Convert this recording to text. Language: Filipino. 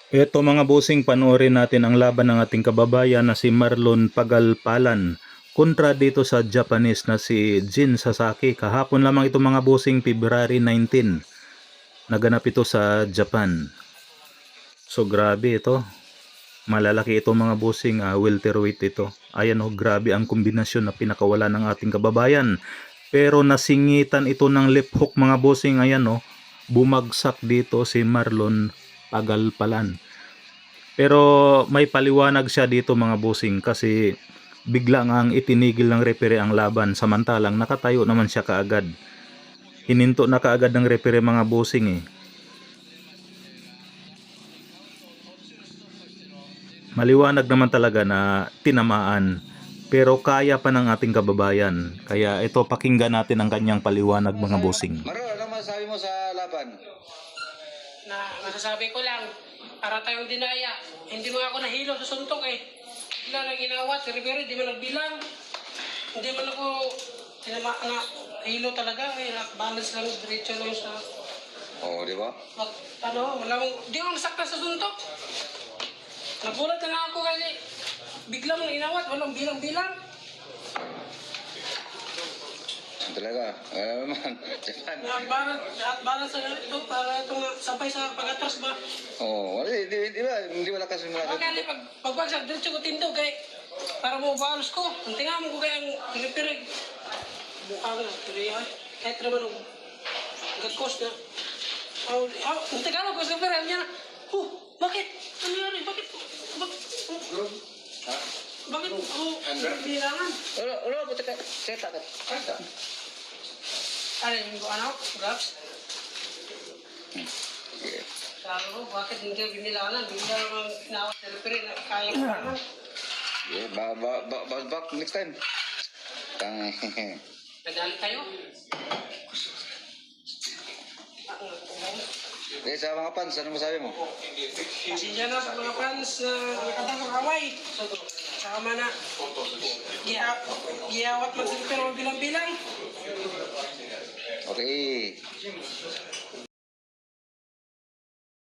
Eto mga bossing, panoorin natin ang laban ng ating kababayan na si Marlon Pagalpalan kontra dito sa Japanese na si Jin Sasaki. Kahapon lamang ito mga bossing, February 19. Naganap ito sa Japan. So grabe ito. Malalaki ito mga bossing, welterweight ito. Ayan oh, grabe ang kombinasyon na pinakawala ng ating kababayan. Pero nasingitan ito ng left hook mga bossing. Ayan oh, bumagsak dito si Marlon Pagalpalan. Pero may paliwanag siya dito mga bossing kasi bigla ngang itinigil ng referee ang laban samantalang nakatayo naman siya kaagad. Hininto na kaagad ng referee mga bossing eh. Maliwanag naman talaga na tinamaan pero kaya pa ng ating kababayan. Kaya ito, pakinggan natin ang kanyang paliwanag mga bossing. Maro, ano masasabi mo sa laban? Masasabi ko lang, para tayong dinaya. Hindi mo ako nahilo sa suntok eh. Bigla na ginawat, si Rivero, di man nagbilang. Hindi man ako tinama na hilo talaga eh. Balance lang, diretso lang sa... Oo, di ba? Di ako nasakta sa suntok. Nagulat na lang ako kasi bigla mo inawat, walang bilang-bilang. Talaga, naman, Japan. Balance na ito para itong sabay sa pag-atras ba? Oo, di ba? Hindi malakas yung mga Kaya pagbagsak, diretso ko tindog kay para mo balos ko. Ang tinga mo ko kaya ang pinipirig. Mukha ko na, tuloy ay. Kahit naman ang gagkos na. Ang Tagalog ko sa pera niya na, bakit? Ano nangyari? Bakit? Bakit ako bilangan? Ulo, buta ka. Seta ka. Ano yung gloves? Sabi ko, bakit hindi binilangan? Bigla naman nawat na referee na kaya ko naman. Yeah, back next time. Nagalit kayo? Okay, sa mga fans, ano masabi mo? Pasensya na sa mga fans na nakatakang away. Sama na. Giyawat man sila pero bilang-bilang. Okay.